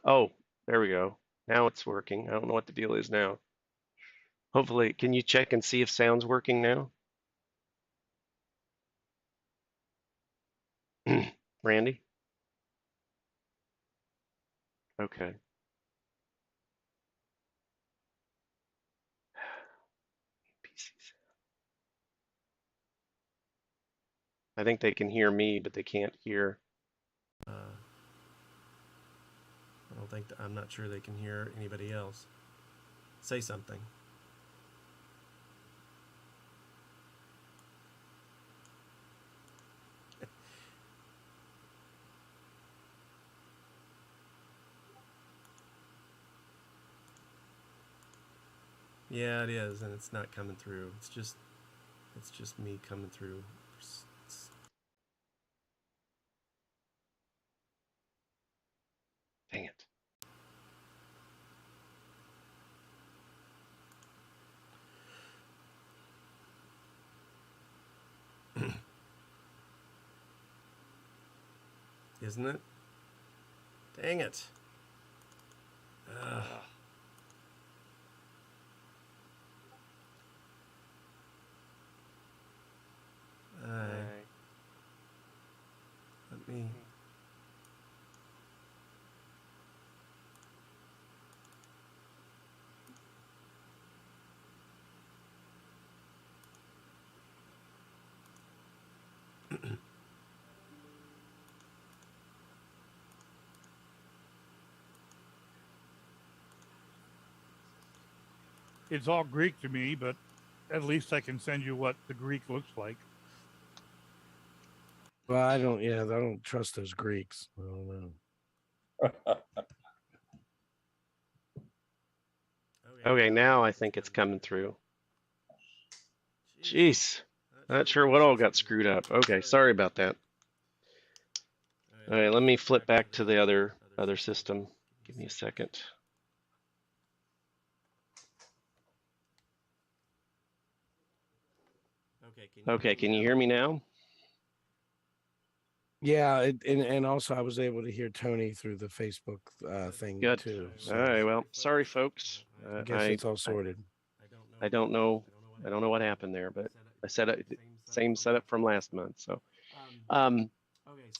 Oh, there we go. Now it's working. I don't know what the deal is now. Hopefully, can you check and see if sound's working now? Randy? Okay. PCs. I think they can hear me, but they can't hear. I don't think I'm not sure they can hear anybody else. Say something. Yeah, it is, and it's not coming through. It's just me coming through. Dang it. Isn't it? Dang it. Ugh. Alright. Let me. It's all Greek to me, but at least I can send you what the Greek looks like. Well, I don't. Yeah, I don't trust those Greeks. I don't know. Okay, now I think it's coming through. Jeez. Not sure what all got screwed up. Okay, sorry about that. All right, let me flip back to the other system. Give me a second. Okay, can you hear me now? Yeah, and also I was able to hear Tony through the Facebook thing Good. too. All So right, well, sorry folks. I guess it's all I sorted. I don't know. I don't know what happened there, but I set it same setup from last month. So, um,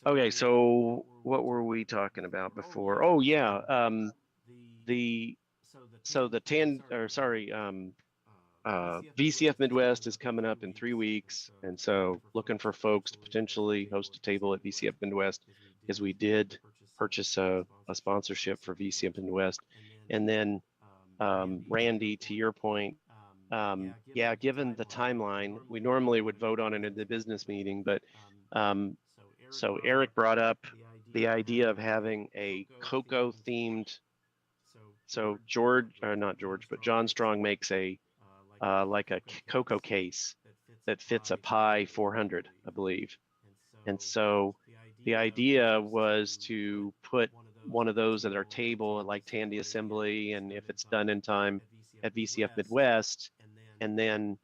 okay. So what were we talking about before? Oh yeah, the so the tan or sorry, VCF Midwest is coming up in 3 weeks, and so looking for folks to potentially host a table at VCF Midwest because we did purchase a sponsorship for VCF Midwest, and then Randy, to your point, yeah, given the timeline, we normally would vote on it in the business meeting, but um, so Eric brought up the idea of having a cocoa themed. So George, or not George, but John Strong makes a like a cocoa case that fits a Pi 400, I believe. And so the idea was to put one of those at our table, like Tandy Assembly, and if it's done in time at VCF Midwest, and then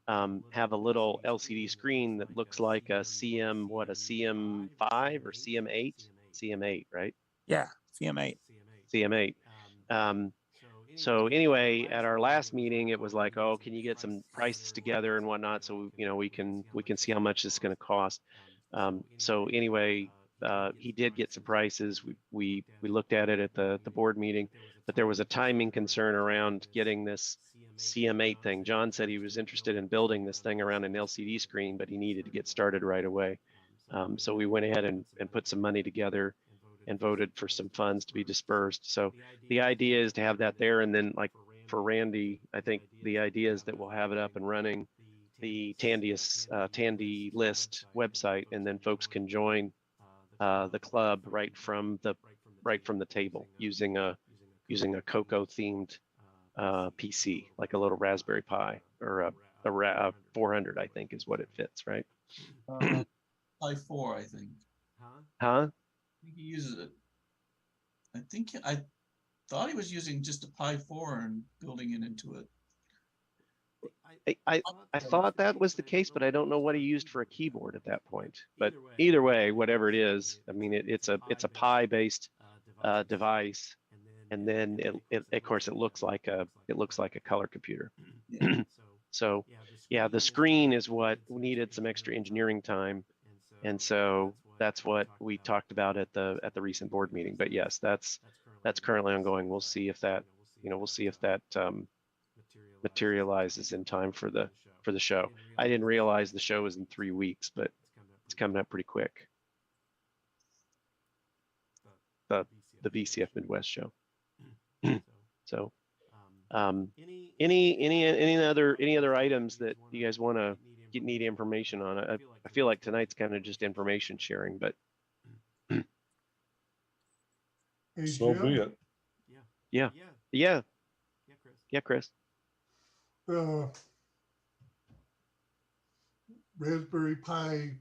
have a little LCD screen that looks like a CM, what, a CM5 or CM8? CM8, right? Yeah, CM8. CM8. Um, so anyway, at our last meeting, it was like, oh, can you get some prices together and whatnot, so we can see how much it's going to cost. So anyway, he did get some prices. We looked at it at the board meeting, but there was a timing concern around getting this CM8 thing. John said he was interested in building this thing around an LCD screen, but he needed to get started right away. So we went ahead and put some money together and voted for some funds to be dispersed. So the idea is to have that there, and then like for Randy, I think the idea is that we'll have it up and running the Tandy list website, and then folks can join the club right from the table using a Cocoa themed PC, like a little Raspberry Pi or a 400, I think is what it fits, right? Pi 4, I think. Huh? I think he uses it. I thought he was using just a Pi 4 and building it into it. I thought that was the case, but I don't know what he used for a keyboard at that point. But either way, whatever it is, I mean, it's a Pi based device, and then it of course it looks like a color computer. Yeah. So yeah, the screen is what needed some extra engineering time, and so that's what we talked about at the recent board meeting. But yes, that's currently ongoing. We'll see if that materializes in time for the show. I didn't realize the show was in 3 weeks, but it's coming up pretty quick. The VCF Midwest show. So any other items that you guys want to need information on? I feel like tonight's kind of just information sharing, but Hey, So Jim, be it. yeah, Chris. Raspberry Pi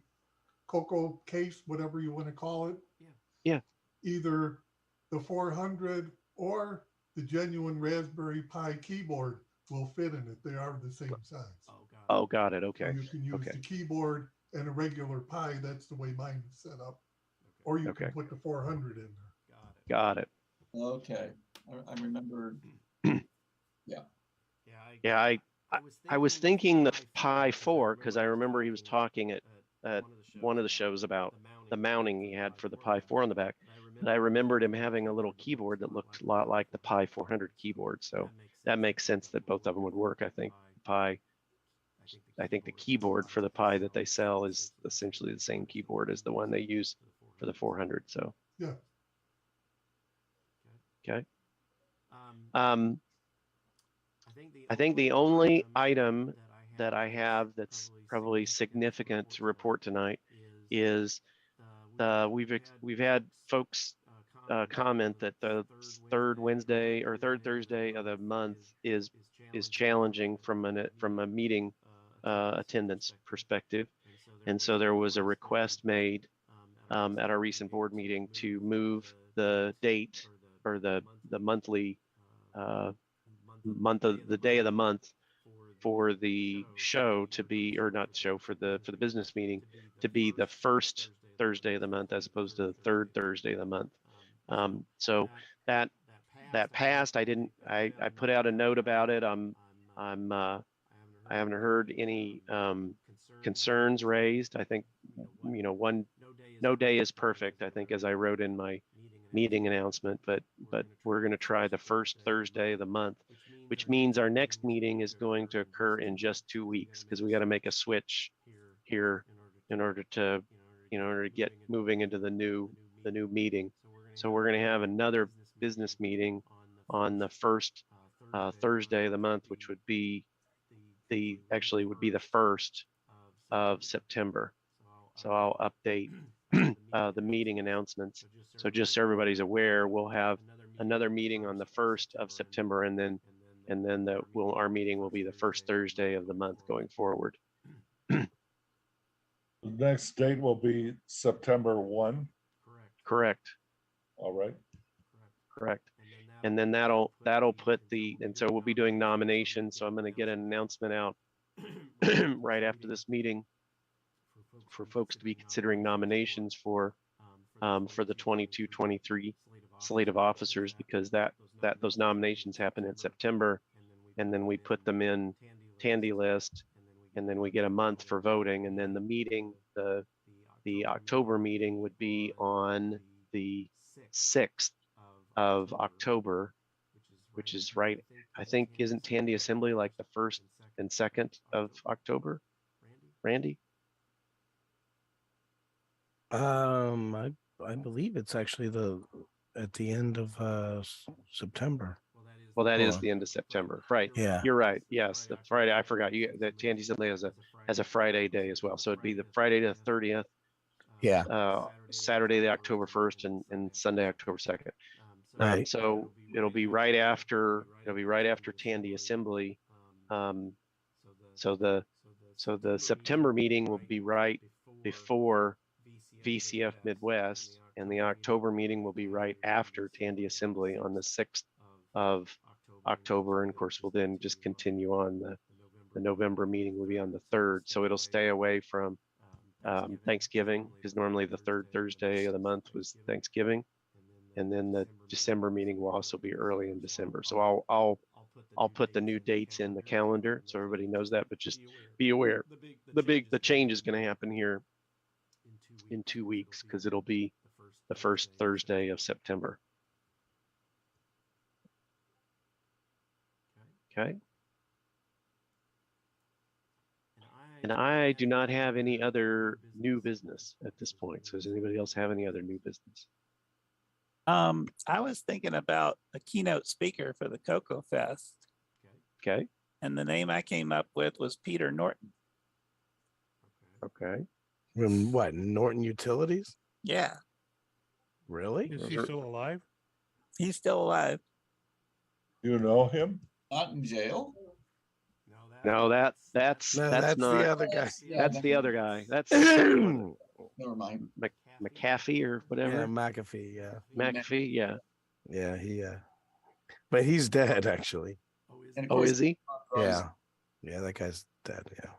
cocoa case, whatever you want to call it. Yeah. Either the 400 or the genuine Raspberry Pi keyboard will fit in it. They are the same size. Oh, got it. So Okay. you can use Okay. the keyboard and a regular Pi. That's the way mine is set up. Or you can Okay. put the 400 in there. Got it. Okay, I remember. Yeah, I was thinking the Pi 4 because I remember he was talking at one of the shows about the mounting he had for the Pi 4 on the back. But I remembered him having a little keyboard that looked a lot like the Pi 400 keyboard. So that makes sense that both of them would work. I think the keyboard for the Pi that they sell is essentially the same keyboard as the one they use for the 400. So Yeah. okay. I think the only item that I have that's probably significant to report tonight is we've had folks comment that the third Wednesday or third Thursday of the month is challenging from a meeting attendance perspective, and so there was a request made at our recent board meeting to move the date or the monthly the day of the month for the show to be, or not show, for the business meeting to be the first Thursday of the month as opposed to the third Thursday of the month. So that passed. I put out a note about it. I haven't heard any concerns raised. I think no day is perfect, I think, as I wrote in my meeting announcement, but we're going to try the first Thursday of the month, which means our next meeting is going to occur in just 2 weeks because we got to make a switch here in order to get moving into the new meeting. So we're going to have another business meeting on the first Thursday of the month, which would be the 1st of September. So I'll update the meeting announcements. So just so everybody's aware, we'll have another meeting on the 1st of September, and then our meeting will be the first Thursday of the month going forward. The next date will be September 1. Correct. All right. Correct. And then that'll put and so we'll be doing nominations. So I'm going to get an announcement out right after this meeting for folks to be considering nominations for the 22-23 slate of officers, because those nominations happen in September, and then we put them in Tandy list, and then we get a month for voting, and then the meeting, the October meeting would be on the 6th of October, which is right. I think, isn't Tandy Assembly like the 1st and 2nd of October, Randy? I believe it's actually at the end of September. Well, that is the end of September, right? Yeah. You're right. Yes, the Friday. I forgot that Tandy Assembly has a Friday day as well. So it'd be the Friday the 30th. Yeah. Saturday the October 1st and Sunday October 2nd. Right. So it'll be right after Tandy Assembly. So the September meeting will be right before VCF Midwest, and the October meeting will be right after Tandy Assembly on the 6th of October. And of course, we'll then just continue on. The November meeting will be on the 3rd. So it'll stay away from Thanksgiving, because normally the 3rd Thursday of the month was Thanksgiving. and then the December meeting will also be early in December. So I'll put the new dates in the calendar so everybody knows that, but just be aware. The change is going to happen here in 2 weeks because it'll be the first Thursday of September. Okay. And I do not have any other new business at this point. So does anybody else have any other new business? I was thinking about a keynote speaker for the Cocoa Fest, Okay. and the name I came up with was Peter Norton. Okay. From what, Norton Utilities? Yeah, Really? Is he still alive? he's still alive. You know him? Not in jail? No, that's No, that's that's not. the other guy. Yeah, That's the other guy. That's Yeah, Never mind. McAfee or whatever. McAfee. Yeah, McAfee. Yeah. yeah, but he's dead actually. And of Oh, course, is he? Yeah, yeah, that guy's dead. Yeah.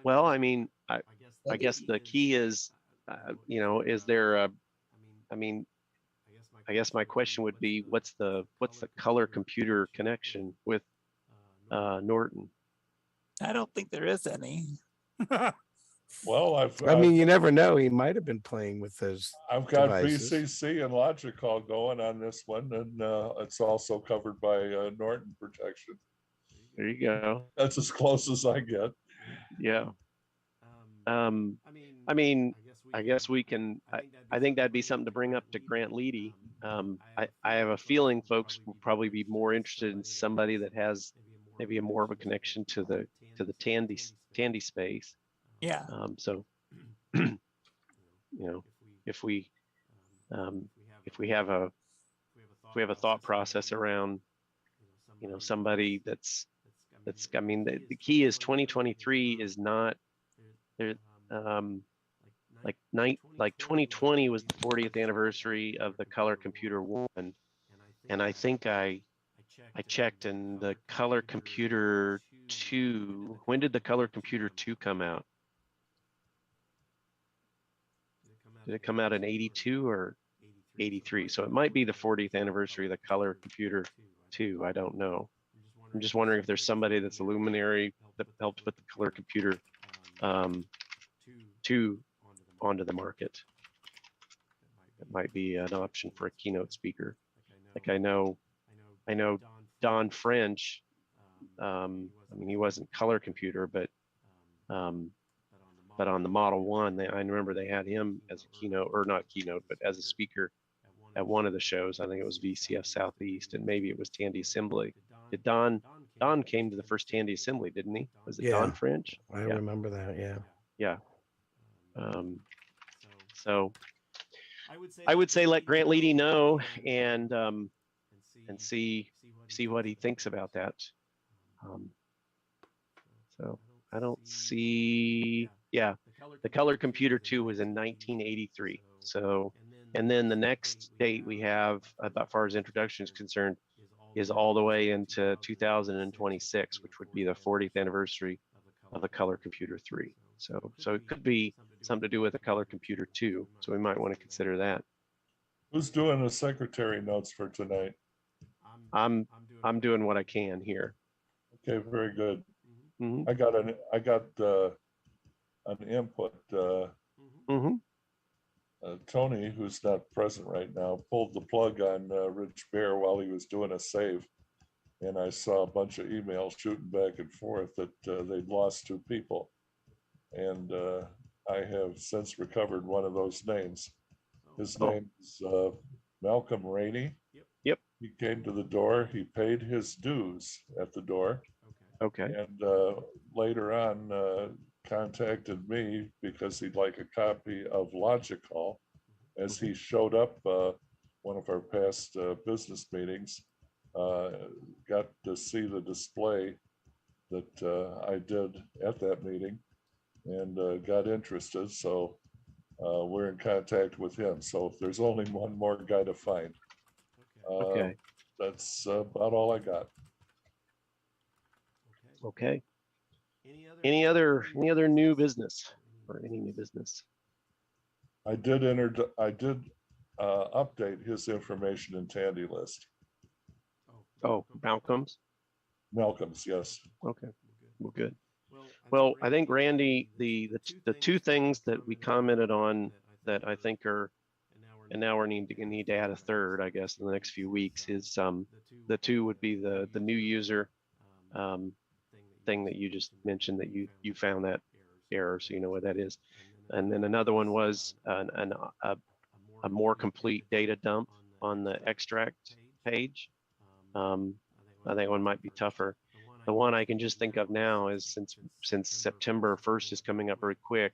Well, I mean, I guess the key is, is there a, I mean, I guess my question would be, what's the color computer connection with Norton? I don't think there is any. Well, I mean, you never know. He might have been playing with those. I've got devices. VCC and Logic all going on this one, and it's also covered by Norton protection. There you go. That's as close as I get. Yeah. I mean, I guess we can. I think that'd be something to bring up to Grant Leedy. I have a feeling folks will probably be more interested in somebody that has maybe a more of a connection to the Tandy space. Yeah. So, if we have a thought process around, somebody that's I mean, the key is 2023 is not there. Like 2020 was the 40th anniversary of the Color Computer 1, and I think I checked, and the Color Computer 2. When did the Color Computer 2 come out? Did it come out in 82 or 83? So it might be the 40th anniversary of the Color Computer 2. I don't know. I'm just wondering if there's somebody that's a luminary that helped put the Color Computer 2 onto the market. That might be an option for a keynote speaker. Like I know Don French. I mean, he wasn't Color Computer, but on the Model 1, I remember they had him as a keynote, or not keynote, but as a speaker at one of the shows. I think it was VCF Southeast, and maybe it was Tandy Assembly. Did Don came to the first Tandy Assembly, didn't he? Was it Don French? I remember that. Yeah. Yeah. So I would say let Grant Leedy know and see what he thinks about that. So I don't see. Yeah, the Color Computer 2 was in 1983. So, and then the next date we have, as far as introduction is concerned, is all the way into 2026, which would be the 40th anniversary of the Color Computer 3. So it could be something to do with the Color Computer 2. So we might want to consider that. Who's doing the secretary notes for tonight? I'm doing what I can here. Okay, very good. Mm-hmm. I got an input. Mm-hmm. Tony, who's not present right now, pulled the plug on Rich Bear while he was doing a save. And I saw a bunch of emails shooting back and forth that they'd lost 2 people. And I have since recovered one of those names. His name is Malcolm Rainey. Yep. He came to the door. He paid his dues at the door. Okay. And later on contacted me because he'd like a copy of Logical, as he showed up one of our past business meetings, got to see the display that I did at that meeting, and got interested. So we're in contact with him. So if there's only one more guy to find, Okay. that's about all I got. Okay. Any other new business or any new business? I did update his information in Tandy List. Oh, Malcolm's. Malcolm's, yes. Okay, well, good. Well, I think Randy, the two things that we commented on that I think are, and now we need to add a third, I guess, in the next few weeks is the two would be the new user thing that you just mentioned that you found that error, so you know what that is, and then another one was a more complete data dump on the extract page. I think one might be tougher. The one I can just think of now is since September 1st is coming up very quick,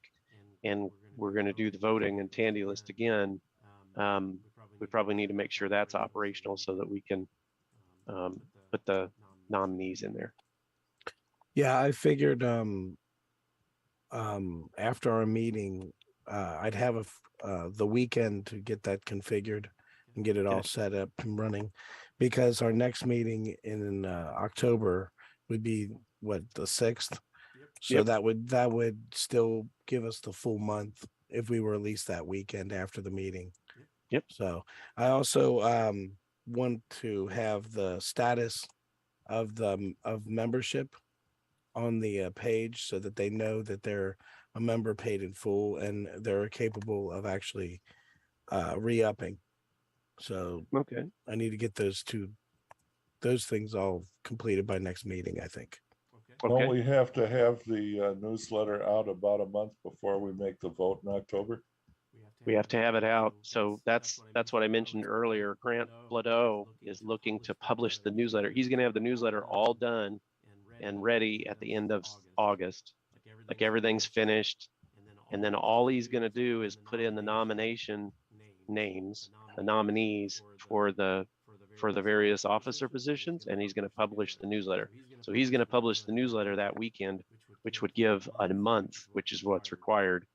and we're going to do the voting and Tandy List again. We probably need to make sure that's operational so that we can put the nominees in there. Yeah, I figured after our meeting, I'd have the weekend to get that configured and get it all set up and running, because our next meeting in October would be what, the 6th. So that would still give us the full month if we were released that weekend after the meeting. Yep. So I also want to have the status of membership on the page so that they know that they're a member paid in full and they're capable of actually re-upping. So okay, I need to get those things all completed by next meeting, I think. Don't we have to have the newsletter out about a month before we make the vote in October? We have to have it out. So that's what I mentioned earlier. Grant Bladeau is looking to publish the newsletter. He's going to have the newsletter all done and ready at the end of August. Like everything's finished. And then all he's going to do is put in the nomination names, the nominees for the various officer positions, and he's going to publish the newsletter. So he's going to publish the newsletter that weekend, which would give a month, which is what's required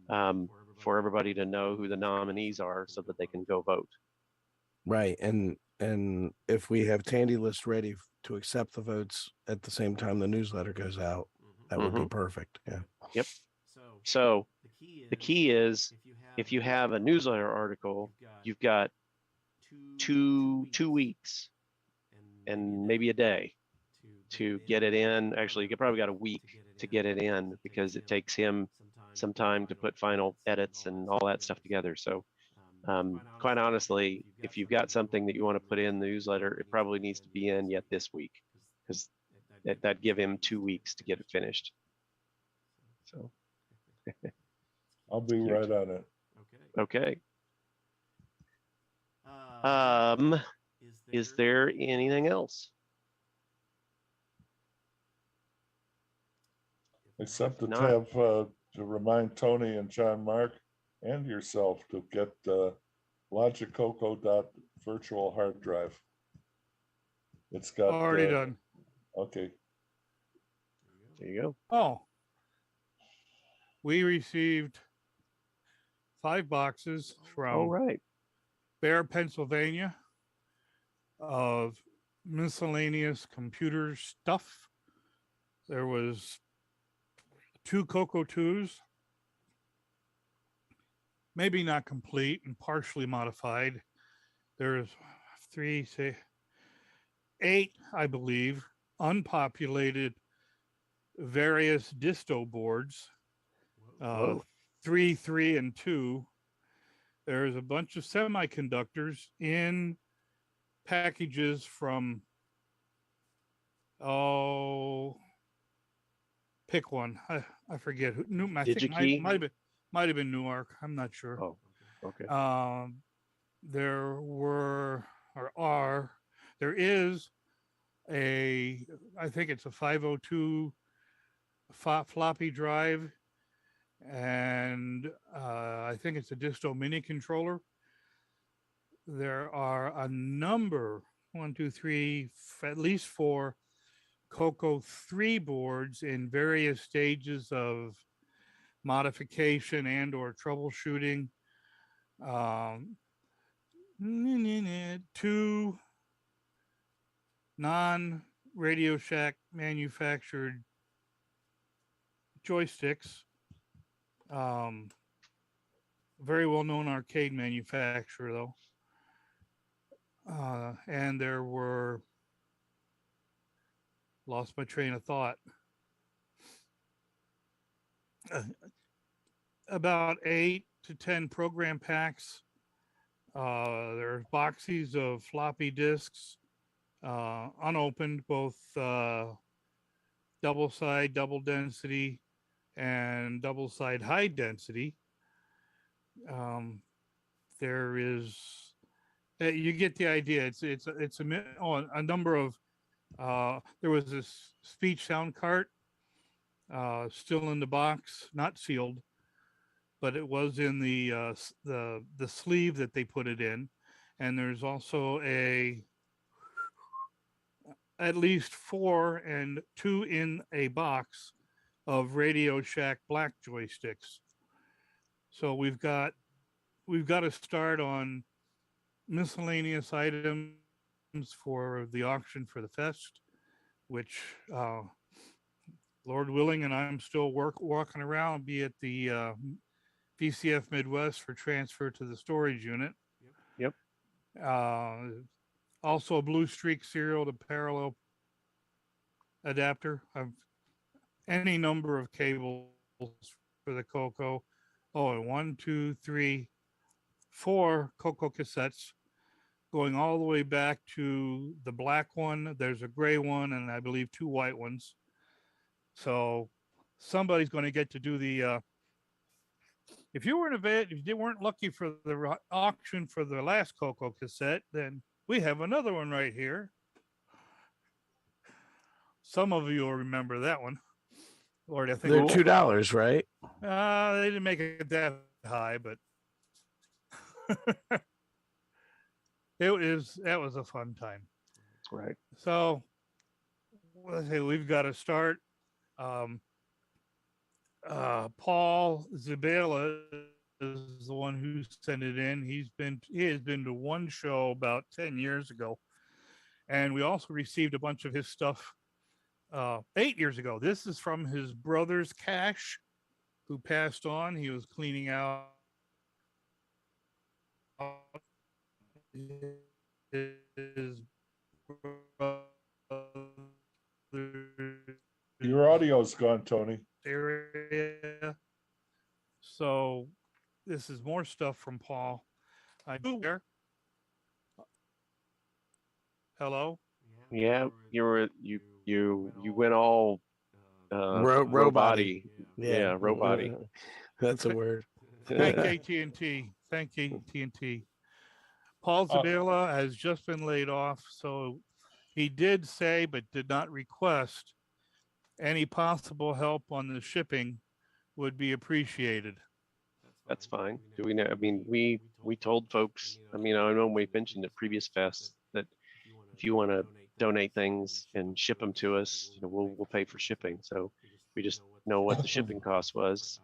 for everybody to know who the nominees are so that they can go vote. Right. And if we have Tandy List ready to accept the votes at the same time the newsletter goes out, that would be perfect. Yeah. Yep. So the key is if you have a newsletter article, you've got two weeks and maybe a day to get it in. Actually, you probably got a week to get it in because it takes him some time to put final edits and all that stuff together. So quite honestly, if you've got something that you want to put in the newsletter, it probably needs to be in yet this week, because that'd give him 2 weeks to get it finished. So I'll be right on it. okay. Is there anything else? Except to remind Tony and John Mark and yourself to get logicoco.virtual hard drive. It's got already done. Okay. There you go. Oh, we received 5 boxes from Bear, Pennsylvania, of miscellaneous computer stuff. There was 2 Coco 2s, maybe not complete and partially modified. There's 8, I believe, unpopulated various disto boards, 3, 3, and 2. There's a bunch of semiconductors in packages from, pick one. I forget who. I think might have been Newark. I'm not sure. Oh, okay. There is I think it's a 502 floppy drive, and I think it's a disto mini controller. There are a number, 1, 2, 3, at least 4 Coco 3 boards in various stages of modification and or troubleshooting. 2 non-Radio Shack manufactured joysticks. very well-known arcade manufacturer, though. And there were, lost my train of thought. About 8 to 10 program packs. There's boxes of floppy disks, unopened, both double side, double density, and double side high density. There is, you get the idea. It's a number of. There was this speech sound cart, still in the box, not sealed, but it was in the sleeve that they put it in, and there's also at least 4 and 2 in a box of Radio Shack black joysticks. So we've got to start on miscellaneous items for the auction for the fest, which Lord willing, and I'm still walking around, be at the VCF Midwest for transfer to the storage unit. Yep. Also a Blue Streak serial to parallel adapter. I've any number of cables for the Coco. Oh, and 1, 2, 3, 4 Coco cassettes going all the way back to the black one. There's a gray one, and I believe 2 white ones. So somebody's going to get to do the. If you weren't lucky for the auction for the last Coco cassette, then we have another one right here. Some of you will remember that one. Lord, I think they're $2, right? They didn't make it that high, but that was a fun time. Right. So let's say we've got to start. Paul Zabela is the one who sent it in. He has been to one show about 10 years ago, and we also received a bunch of his stuff 8 years ago. This is from his brother's cache, who passed on. He was cleaning out his Your audio's gone, Tony. area. So this is more stuff from Paul. Hello? Yeah, you went all Robot-y. Yeah, robot-y. That's a word. Thank AT&T. Thank AT&T. Paul Zabela has just been laid off, so he did say, but did not request, any possible help on the shipping would be appreciated. That's fine. Do we know? I mean, we told folks. I mean, I know we mentioned at previous fests that if you want to donate things and ship them to us, we'll pay for shipping. So we just know what the shipping cost was.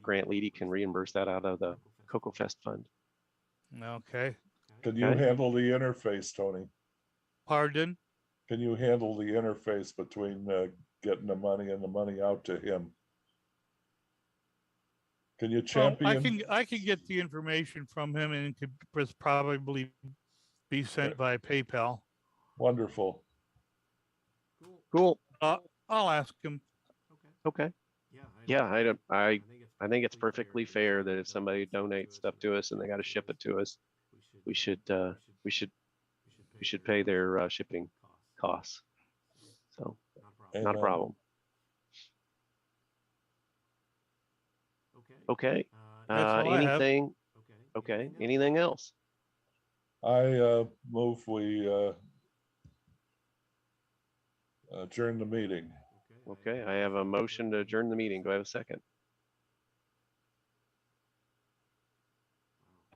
Grant Leedy can reimburse that out of the Coco Fest fund. Okay. Can you handle the interface, Tony? Pardon? Can you handle the interface between getting the money and the money out to him? Can you champion? I can get the information from him, and it could probably be sent by PayPal. Wonderful. Cool. I'll ask him. Okay. Yeah, I think it's perfectly fair that if somebody donates stuff to us and they got to ship it to us, we should pay their shipping costs. So not a problem. Okay. Anything? Okay. Anything else? I move we adjourn the meeting. Okay. I have a motion to adjourn the meeting. Do I have a second?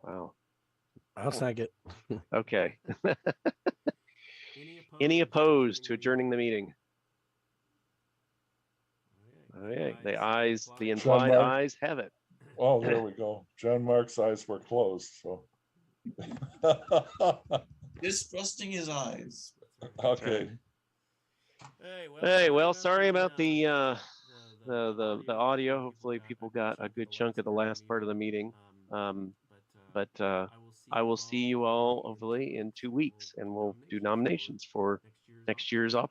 Wow. I'll second. Okay. Any opposed to adjourning the meeting? Okay. The implied ayes have it. Oh, there we go. John Mark's eyes were closed, so. Distrusting his eyes. Okay. Hey, well, sorry about the audio. Hopefully people got a good chunk of the last part of the meeting. But I will see you all hopefully in 2 weeks, and we'll do nominations for next year's office.